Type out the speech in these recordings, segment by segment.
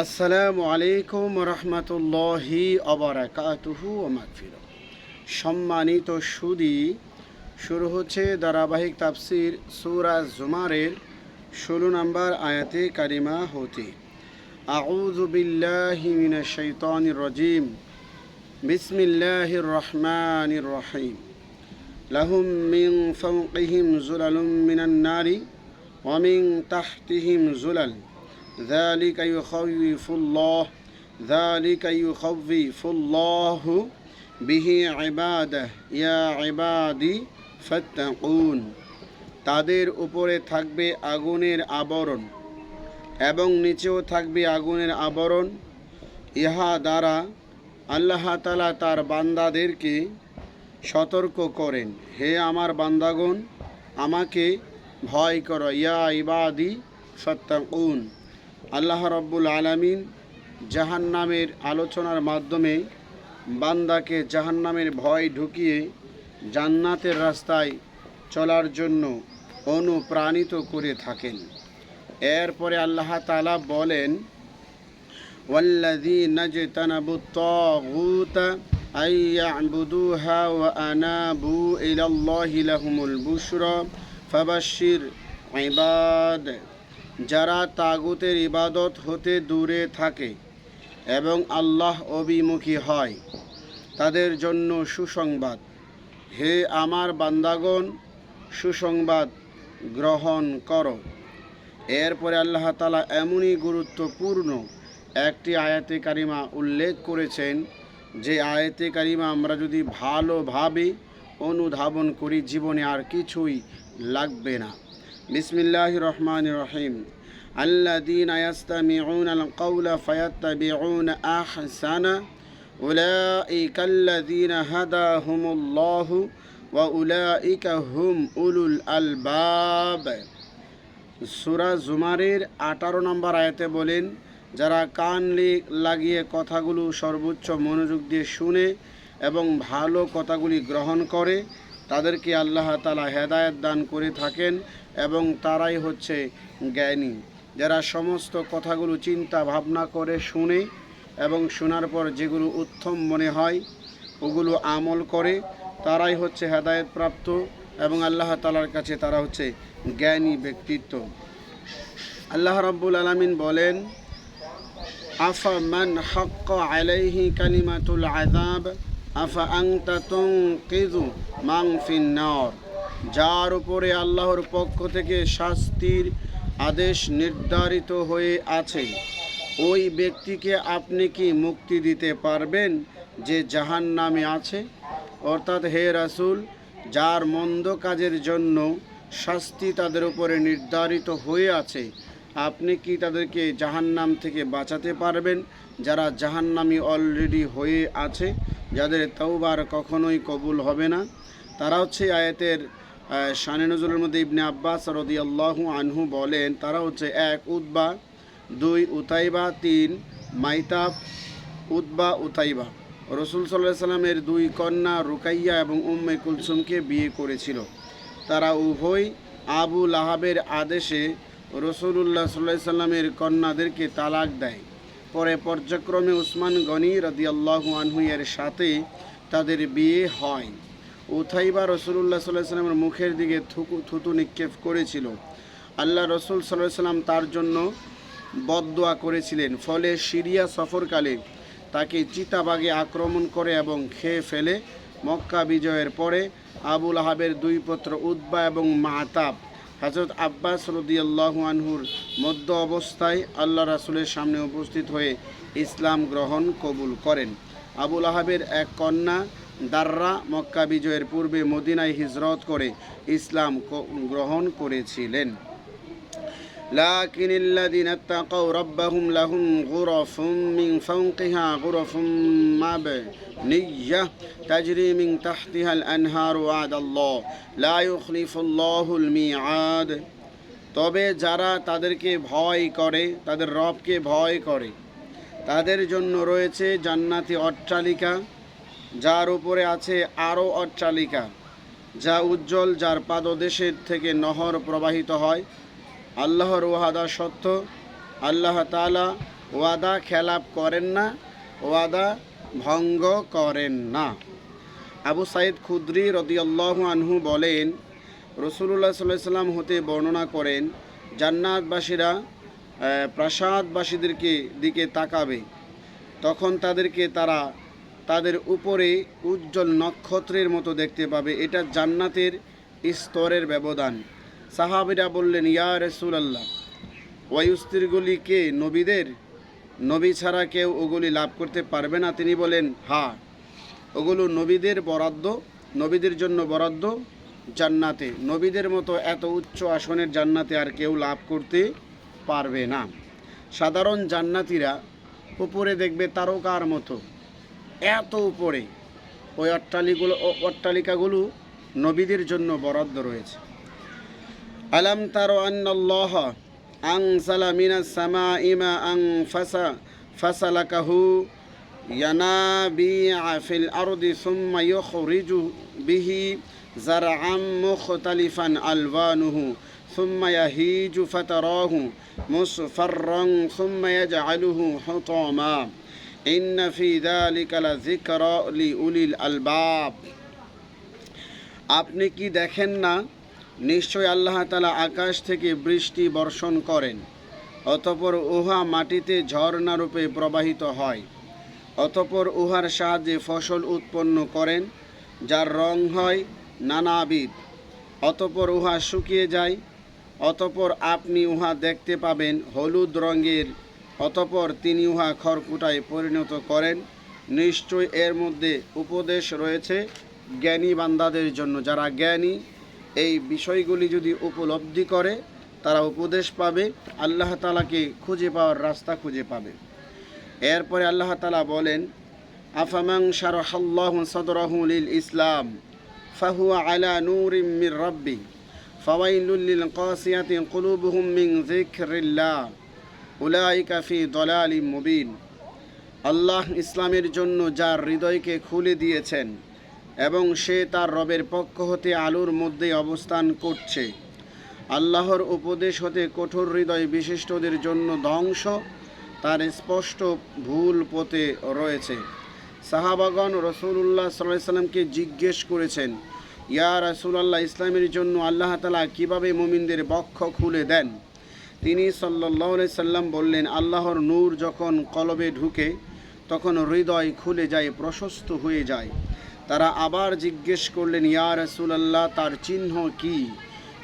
আসসালামু আলাইকুম রহমতুল্লাহি অবরাকাতুহু ওয়া মাগফিরাহ। সম্মানিত সুদী, শুরু হচ্ছে ধারাবাহিক তাফসির সূরা জুমারের 16 নম্বর আয়াতে কারিমা হতে। আউযু বিল্লাহি মিনাশ শাইতানির রাজিম। বিসমিল্লাহির রহমানির রহিম। লাহুম মিন ফাওকিহিম যুলালুম মিনান নারি ওয়া মিন তাহতিহিম যুলাল ذلك يخوف الله به عباده يا عبادي فاتقون। তাদের উপরে থাকবে আগুনের আবরণ এবং নিচেও থাকবে আগুনের আবরণ। ইহা দ্বারা আল্লাহ তাআলা তার বান্দাদেরকে সতর্ক করেন, হে আমার বান্দাগণ, আমাকে ভয় করো। ইয়া ইবাদি ফাত্তাকুন। আল্লাহ রব্বুল আলামিন জাহান্নামের আলোচনার মাধ্যমে বান্দাকে জাহান্নামের ভয় ঢুকিয়ে জান্নাতের রাস্তায় চলার জন্য অনুপ্রাণিত করে থাকেন। এরপরে আল্লাহ তাআলা বলেন, ওয়াল্লাযীনা ইজতানাবুত তাগুতা আন ইয়া'বুদুহা ওয়া আনাবু ইলাল্লাহি লাহুমুল বুশরা ফাবাশশির ইবাদ। যারা তাগুতের ইবাদত হতে দূরে থাকে এবং আল্লাহ অভিমুখী হয়, তাদের জন্য সুসংবাদ। হে আমার বান্দাগণ, সুসংবাদ গ্রহণ করো। এরপরে আল্লাহ তাআলা এমনই গুরুত্বপূর্ণ একটি আয়াতে কারিমা উল্লেখ করেছেন, যে আয়াতে কারিমা আমরা যদি ভালোভাবে অনুধাবন করি, জীবনে আর কিছুই লাগবে না। বিসমিল্লাহির রহমানির রহিম। আল্লাযীনা ইয়াসতামিউনাল কাওলা ফায়াত্তাবিউনা আহসানা উলাইকাল্লাযীনা হাদাহুমুল্লাহু ওয়া উলাইকা হুম উলুল আলবাব। সূরা জুমারের 18 নম্বর আয়াতে বলেন, যারা কান লাগিয়ে কথাগুলো সর্বোচ্চ মনোযোগ দিয়ে শুনে এবং ভালো কথাগুলি গ্রহণ করে, তাদেরকে আল্লাহ তাআলা হেদায়েত দান করে থাকেন এবং তারাই হচ্ছে জ্ঞানী। যারা সমস্ত কথাগুলো চিন্তা ভাবনা করে শুনে এবং শোনার পর যেগুলো উত্তম মনে হয় ওগুলো আমল করে, তারাই হচ্ছে হেদায়েত প্রাপ্ত এবং আল্লাহ তাআলার কাছে তারা হচ্ছে জ্ঞানী ব্যক্তিত্ব। আল্লাহ রাব্বুল আলামিন বলেন, আফা মান হাক্কা আলাইহি কালিমাতুল আযাব আফা আনতা তুনকিযু মান ফিন নার। যার উপরে আল্লাহর পক্ষ থেকে শাস্তির আদেশ নির্ধারিত হয়ে আছে, ওই ব্যক্তিকে আপনি কি মুক্তি দিতে পারবেন যে জাহান্নামে আছে? অর্থাৎ হে রাসূল, যার মন্দ কাজের জন্য শাস্তি তাদের উপরে নির্ধারিত হয়ে আছে, আপনি কি তাদেরকে জাহান্নাম থেকে বাঁচাতে পারবেন? যারা জাহান্নামী অলরেডি হয়ে আছে, যাদের তাওবার কখনোই কবুল হবে না, তারা হচ্ছে আয়াতের শানে নজুলের মধ্যে ইবনে আব্বাস রাদিয়াল্লাহু আনহু বলেন, তারা হচ্ছে 1 উতবা, 2 উতাইবা, 3 মাইতাব। উতবা উতাইবা রাসূল সাল্লাল্লাহু আলাইহি সাল্লামের 2 কন্যা রুকাইয়া এবং উম্মে কুলসুমকে বিয়ে করেছিল। তারা উভয় আবু লাহাবের আদেশে রাসূলুল্লাহ সাল্লাল্লাহু আলাইহি সাল্লামের কন্যাদেরকে তালাক দেয়। পরে পর্যায়ক্রমে উসমান গনি রাদিয়াল্লাহু আনহু এর সাথে তাদের বিয়ে হয়। উতাইবা রাসূলুল্লাহ সাল্লাল্লাহু আলাইহি সাল্লামের মুখের দিকে থুতু নিক্ষেপ করেছিল। আল্লাহ রাসূল সাল্লাল্লাহু আলাইহি সাল্লাম তার জন্য বদদোয়া করেছিলেন। ফলে সিরিয়া সফরকালে তাকে চিতাবাঘে আক্রমণ করে এবং খেয়ে ফেলে। মক্কা বিজয়ের পরে আবু লাহাবের 2 পুত্র উতবা এবং মাতাব হযরত আব্বাস রাদিয়াল্লাহু আনহুর মধ্য অবস্থায় আল্লাহ রাসূলের সামনে উপস্থিত হয়ে ইসলাম গ্রহণ কবুল করেন। আবু লাহাবের এক কন্যা দাররা মক্কা বিজয়ের পূর্বে মদিনায় হিজরত করে ইসলাম গ্রহণ করেছিলেন। লাকিনিল্লাযীনা তাকাউ রাব্বাহুম লাহুম গুরাফুম মিন ফাওকিহা গুরাফুম মাবনিয়্যাহ তাজরি মিন তাহতিহাল আনহার ওয়াদাল্লাহ লা ইউখলিফুল্লাহুল মিআদ। তবে যারা তাদেরকে ভয় করে, তাদের রবকে ভয় করে, তাদের জন্য রয়েছে জান্নাতি অট্টালিকা, যার উপরে আছে আরও অট্টালিকা, যা উজ্জ্বল, যার পাদদেশের থেকে নহর প্রবাহিত হয়। আল্লাহর ওয়াদা সত্য। আল্লাহ তাআলা ওয়াদা খেলাপ করেন না, ওয়াদা ভঙ্গ করেন না। আবু সাইদ খুদরি রাদিয়াল্লাহু আনহু বলেন, রাসূলুল্লাহ সাল্লাল্লাহু আলাইহি সাল্লাম হতে বর্ণনা করেন, জান্নাতবাসীরা প্রাসাদবাসীদের দিকে তাকাবে, তখন তাদেরকে তারা তাদের উপরে উজ্জ্বল নক্ষত্রের মতো দেখতে পাবে। এটা জান্নাতের স্তরের ব্যবধান। সাহাবীরা বললেন, ইয়া রাসূলুল্লাহ, ওই স্তরগুলি কে? নবীদের? নবী ছাড়া কেউ ওগুলি লাভ করতে পারবে না? তিনি বলেন, হ্যাঁ, ওগুলো নবীদের বরাদ্দ, নবীদের জন্য বরাদ্দ জান্নাতে। নবীদের মতো এত উচ্চ আসনের জান্নাতে আর কেউ লাভ করতে পারবে না। সাধারণ জান্নাতীরা উপরে দেখবে তারকার মতো, এত উপরে। ওই অট্টালিকাগুলো নবীদের জন্য বরাদ্দ রয়েছে। আলাম তারো আন্নাল্লাহ আনজালা মিনাস সামাই মাআন ফাসালাকাহু ইয়ানাবিআ ফিল আরদি সুম্মা ইউখরিজু বিহি জারআম মুখতালিফান আলওয়ানুহু সুম্মা ইয়াহিজু ফাতারাহু মুসফাররান সুম্মা ইয়াজআলুহু হুতামা ইন্না ফি যালিকা লাযিকরা লিউলিল আলবাব। আপনি কি দেখেন না, নিশ্চয় আল্লাহ তাআলা আকাশ থেকে বৃষ্টি বর্ষণ করেন, অতঃপর উহা মাটিতে ঝর্ণারূপে প্রবাহিত হয়, অতঃপর উহার সাহায্যে ফসল উৎপন্ন করেন, যার রং হয় নানাবিধ, অতঃপর উহা শুকিয়ে যায়, অতঃপর আপনি উহা দেখতে পাবেন হলুদ রঙের, অতঃপর তিনি উহা খড়কুটায় পরিণত করেন। নিশ্চয় এর মধ্যে উপদেশ রয়েছে জ্ঞানী বান্দাদের জন্য। যারা জ্ঞানী এই বিষয়গুলি যদি উপলব্ধি করে, তারা উপদেশ পাবে, আল্লাহ তাআলাকে খুঁজে পাওয়ার রাস্তা খুঁজে পাবে। এরপরে আল্লাহ তাআলা বলেন, আফামান শারাহাল্লাহু সাদরাহু লিল ইসলাম ফাহুয়া আলা নূরিম মির রাব্বি ফাওয়াইলুল লিল কাসিয়াতি কুলুবুহুম মিন যিকরিল্লাহ উলাইকা ফি দালালিম মুবিন। আল্লাহ ইসলামের জন্য যার হৃদয়কে খুলে দিয়েছেন এবং সে তার রবের পক্ষ হতে আলোর মধ্যে অবস্থান করছে। আল্লাহর উপদেশ হতে কঠোর হৃদয় বিশিষ্টদের জন্য ধ্বংস, তার স্পষ্ট ভুল পথে রয়েছে। সাহাবাগণ রাসূলুল্লাহ সাল্লাল্লাহু আলাইহি সাল্লামকে জিজ্ঞেস করেছেন, ইয়া রাসূলুল্লাহ, ইসলামের জন্য আল্লাহ তাআলা কিভাবে মুমিনদের বক্ষ খুলে দেন? তিনি সাল্লাল্লাহু আলাইহি সাল্লাম বললেন, আল্লাহর নূর যখন কলবে ঢুকে তখন হৃদয় খুলে যায়, প্রশস্ত হয়ে যায়। তারা আবার জিজ্ঞেস করলেন, ইয়া রাসূলুল্লাহ, তার চিহ্ন কি?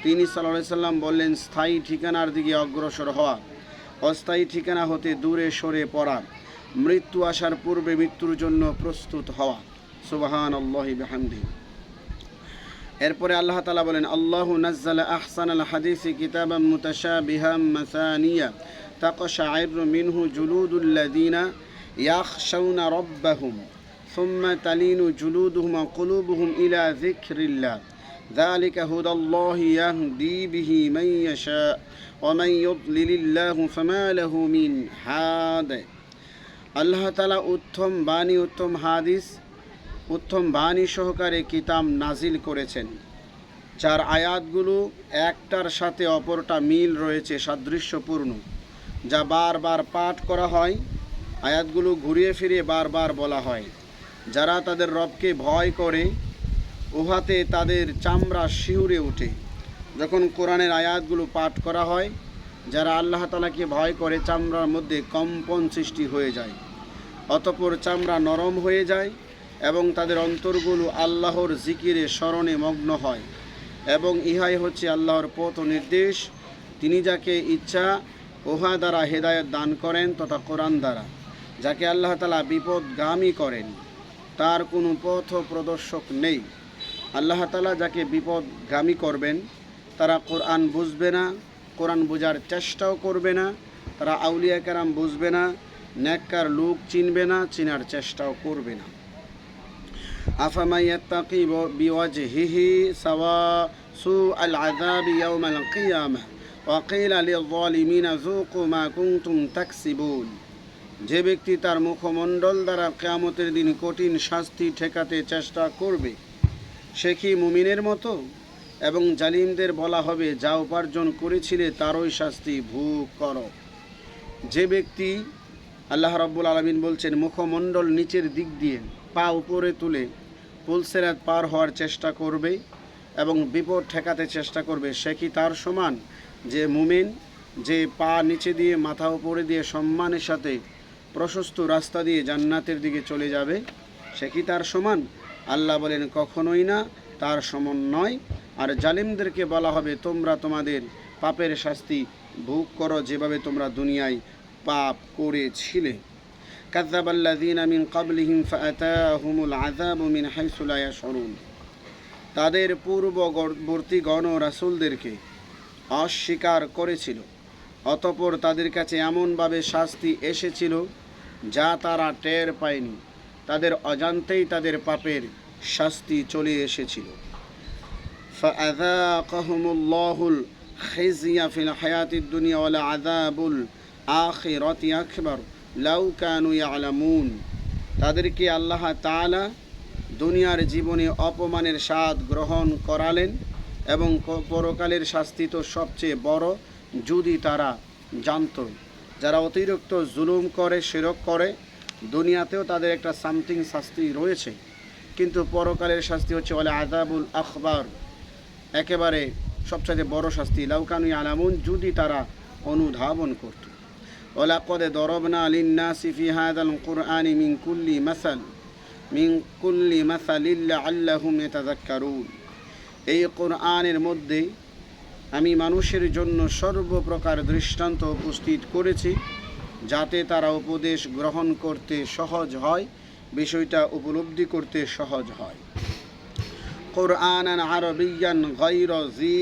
তিনি সাল্লাল্লাহু আলাইহি সাল্লাম বললেন, স্থায়ী ঠিকানার দিকে অগ্রসর হওয়া, অস্থায়ী ঠিকানা হতে দূরে সরে পড়া, মৃত্যু আসার পূর্বে মৃত্যুর জন্য প্রস্তুত হওয়া। সুবহানাল্লাহি বিহামদিহি। এরপরে আল্লাহ তাআলা বলেন, আল্লাহু নাজ্জালা আহসানাল হাদিসি কিতাবাম মুতাশাবিহাম মাসানিয়া তাকশাইরু মিনহু জুলুদুল্লাযিনা ইয়াখশাউনা রাব্বাহুম সুম্মা তালিনু জুলুদুহুম ওয়া কুলুবুহুম ইলা যিকরিল্লাহ যালিকা হুদাল্লাহি ইয়াহদি বিহি মান ইয়াশা ওয়া মান ইউদ্লিলিল্লাহু ফামা লাহু মিন হাদ। আল্লাহ তাআলা উত্তম বাণী, উত্তম হাদিস, উত্তম বাণী সহকারে কিতাব নাজিল করেছেন, যার আয়াতগুলো একটার সাথে অপরটা মিল রয়েছে, সাদৃশ্যপূর্ণ, যা বারবার পাঠ করা হয়। আয়াতগুলো ঘুরিয়ে ফিরিয়ে বারবার বলা হয়। যারা তাদের রবকে ভয় করে, উহাতে তাদের চামড়া শিউরে ওঠে। যখন কোরআনের আয়াতগুলো পাঠ করা হয়, যারা আল্লাহ তাআলাকে ভয় করে, চামড়ার মধ্যে কম্পন সৃষ্টি হয়ে যায়, অতঃপর চামড়া নরম হয়ে যায় এবং তাদের অন্তরগুলো আল্লাহর জিকিরে স্মরণে মগ্ন হয়। এবং ইহাই হচ্ছে আল্লাহর পথ ও নির্দেশ। তিনি যাকে ইচ্ছা উহা দ্বারা হেদায়েত দান করেন তথা কোরআন দ্বারা। যাকে আল্লাহ তাআলা বিপদগামী করেন, তার কোনো পথ প্রদর্শক নেই। আল্লাহ তাআলা যাকে বিপদগামী করবেন, তারা কোরআন বুঝবে না, কোরআন বোঝার চেষ্টাও করবে না, তারা আউলিয়া কেরাম বুঝবে না, নেককার লোক চিনবে না, চিনার চেষ্টাও করবে না। আফামান ইয়াত্তাকি বিওয়াজহিহি সাওয়াসুআল আযাবি ইয়াওমাল কিয়ামাহ ওয়া কিলা লিয-যালিমিনা যুকু মা কুনতুম তাকসিবুন। যে ব্যক্তি তার মুখমণ্ডল দ্বারা কিয়ামতের দিন কঠিন শাস্তি ঠেকাতে চেষ্টা করবে, সে কি মুমিনের মতো? এবং জালিমদের বলা হবে, যা উপার্জন করেছিলে তারই শাস্তি ভোগ করো। যে ব্যক্তি আল্লাহ রাব্বুল আলামিন বলছেন, মুখমণ্ডল নিচের দিক দিয়ে পা উপরে তুলে পুলসিরাত পার হওয়ার চেষ্টা করবে এবং বিপদ ঠেকাতে চেষ্টা করবে, সে কি তার সমান? যে মুমিন যে পা নিচে দিয়ে মাথা উপরে দিয়ে সম্মানের সাথে প্রশস্ত রাস্তা দিয়ে জান্নাতের দিকে চলে যাবে, সে কি তার সমান? আল্লাহ বলেন, কখনোই না, তার সমান নয়। আর জালিমদেরকে বলা হবে, তোমরা তোমাদের পাপের শাস্তি ভোগ করো যেভাবে তোমরা দুনিয়ায় পাপ করেছিলে। কাযযাবাল্লাযীনা মিন ক্বাবলিহিম ফাআতাহুমুল আযাবু মিন হাইসু লা ইয়াশউরুন। তাদের পূর্ববর্তী গণ রাসূলদেরকে অস্বীকার করেছিল, অতঃপর তাদের কাছে এমনভাবে শাস্তি এসেছিল যা তারা টের পায়নি। তাদের অজান্তেই তাদের পাপের শাস্তি চলে এসেছিল। ফাআযাকাহুমুল্লাহুল খিজিয়া ফিল হায়াতিদ দুনিয়া ওয়াল আযাবুল আখিরাতি আকবার লাউ কানু ইয়ালামুন। তাদেরকে আল্লাহ তাআলা দুনিয়ার জীবনে অপমানের স্বাদ গ্রহণ করালেন এবং পরকালের শাস্তি তো সবচেয়ে বড়, যদি তারা জানত। যারা অতিরিক্ত জুলুম করে, শিরক করে, দুনিয়াতেও তাদের একটা সামথিং শাস্তি রয়েছে, কিন্তু পরকালের শাস্তি হচ্ছে ওয়াল আযাবুল আকবার, একেবারে সবচেয়ে বড় শাস্তি। লাউ কানু ইয়ালামুন, যদি তারা অনুধাবন করত। ওয়ালাকাদ দরবনা লিন-নাসি ফি হাযাল কুরআনি মিন কুল্লি মাসালিন লাআল্লাহুম ইয়াতাযাক্কারুন। এই কোরআনের মধ্যে আমি মানুষের জন্য সর্বপ্রকার দৃষ্টান্ত উপস্থিত করেছি, যাতে তারা উপদেশ গ্রহণ করতে সহজ হয়, বিষয়টা উপলব্ধি করতে সহজ হয়। কুরআনান আরবিয়্যান গায়রা যী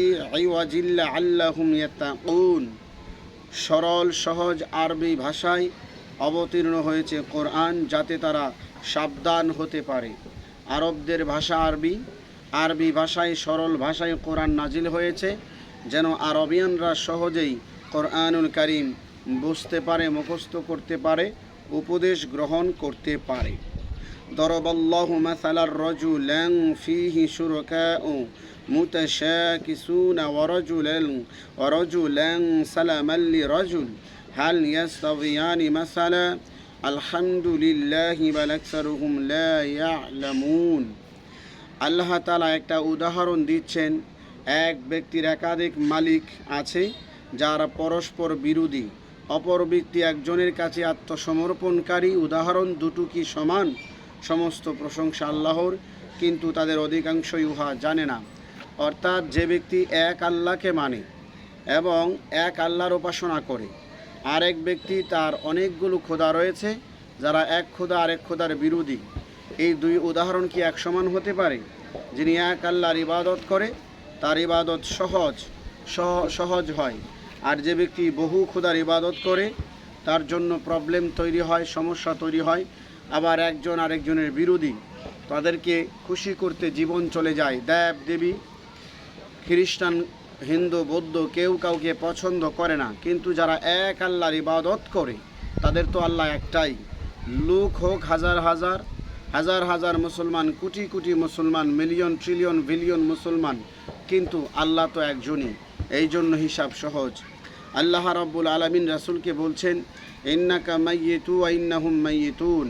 ইওয়াজিল লাআল্লাহুম ইয়াত্তাকুন। সরল সহজ আরবি ভাষায় অবতীর্ণ হয়েছে কোরআন, যাতে তারা সাবধান হতে পারে। আরবদের ভাষা আরবি, আরবি ভাষায় সরল ভাষায় কোরআন নাজিল হয়েছে, যেন আরবিয়ানরা সহজেই কোরআনুল কারীম বুঝতে পারে, মুখস্থ করতে পারে, উপদেশ গ্রহণ করতে পারে। দরবাল্লাহু মাসালার রাজুলান ফীহি শুরাকাউ মুতাশাকিসুনা ওয়া রাজুলান সালামান লিরাজুল হাল ইয়াস্তাবিয়ানি মাসালা আলহামদুলিল্লাহি বাল আকসারুহুম লা ইয়ালামুন। আল্লাহ তাআলা একটা উদাহরণ দিচ্ছেন, এক ব্যক্তির একাধিক মালিক আছে যারা পরস্পর বিরোধী, অপর ব্যক্তি একজনের কাছে আত্মসমর্পণকারী, উদাহরণ দুটো কি সমান? সমস্ত প্রশংসা আল্লাহর, কিন্তু তাদের অধিকাংশই উহা জানে না। অর্থাৎ যে ব্যক্তি এক আল্লাহকে মানে এবং এক আল্লাহর উপাসনা করে, আরেক ব্যক্তি তার অনেকগুলো খোদা রয়েছে যারা এক খোদা আরেক খোদার বিরোধী, এই দুই উদাহরণ কি এক সমান হতে পারে? যিনি এক আল্লাহর ইবাদত করে তার ইবাদত সহজ হয়, আর যে ব্যক্তি বহু খোদার ইবাদত করে তার জন্য প্রবলেম তৈরি হয়, সমস্যা তৈরি হয়। আবার একজন আরেকজনের বিরোধী, তাদেরকে খুশি করতে জীবন চলে যায়। দেব দেবী, খ্রিস্টান, হিন্দু, বৌদ্ধ কেউ কাউকে পছন্দ করে না, কিন্তু যারা এক আল্লাহর ইবাদত করে তাদের তো আল্লাহ একটাই। লোক হোক হাজার হাজার, হাজার হাজার মুসলমান, কোটি কোটি মুসলমান, মিলিয়ন ট্রিলিয়ন বিলিয়ন মুসলমান, কিন্তু আল্লাহ তো একজনই, এই জন্য হিসাব সহজ। আল্লাহ রাব্বুল আলামিন রাসূলকে বলছেন, ইন্নাকা মাইয়িতু ওয়া ইন্নাহুম মাইয়িতুন।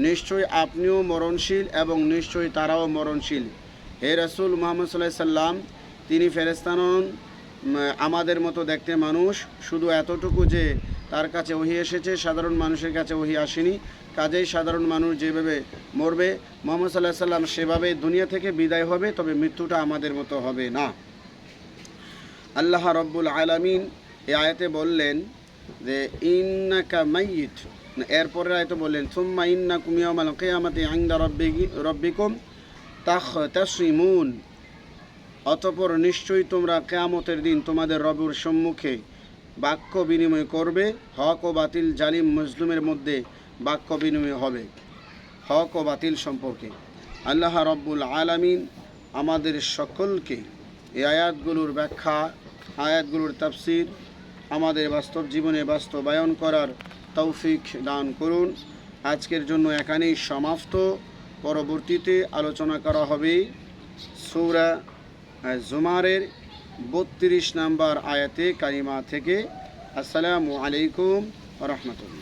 নিশ্চয়ই আপনিও মরণশীল এবং নিশ্চয়ই তারাও মরণশীল। হে রাসূল মুহাম্মদ সাল্লাল্লাহু আলাইহি সাল্লাম, তিনি ফেরেশতা নন, আমাদের মতো দেখতে মানুষ, শুধু এতটুকু যে তার কাছে ওহী এসেছে, সাধারণ মানুষের কাছে ওহী আসেনি। কাজেই সাধারণ মানুষ যেভাবে মরবে, মুহাম্মদ সাল্লাল্লাহু আলাইহি সাল্লাম সেভাবে দুনিয়া থেকে বিদায় হবে, তবে মৃত্যুটা আমাদের মতো হবে না। আল্লাহ রাব্বুল আলামিন এই আয়াতে বললেন যে ইন্নাকা মাইয়িত, এরপরের আয়াতে বললেন সুম্মা ইন্নাকুম ইয়াওমাল কিয়ামাতি ইনদা রাব্বিকুম তাখতাসিমুন। অতঃপর নিশ্চয়ই তোমরা কিয়ামতের দিন তোমাদের রবের সম্মুখে বাক্য বিনিময় করবে। হক ও বাতিল, জালিম মজলুমের মধ্যে বাক্য বিনিময় হবে হক ও বাতিল সম্পর্কে। আল্লাহ রাব্বুল আলামিন আমাদের সকলকে এই আয়াতগুলোর ব্যাখ্যা, আয়াতগুলোর তাফসির আমাদের বাস্তব জীবনে বাস্তবায়ন করার তৌফিক দান করুন। আজকের জন্য এখানেই সমাপ্ত। পরবর্তীতে আলোচনা করা হবে সূরা জুমারের 32 নম্বর আয়াতে কারিমা থেকে। আসসালামু আলাইকুম ওয়া রাহমাতুল্লাহ।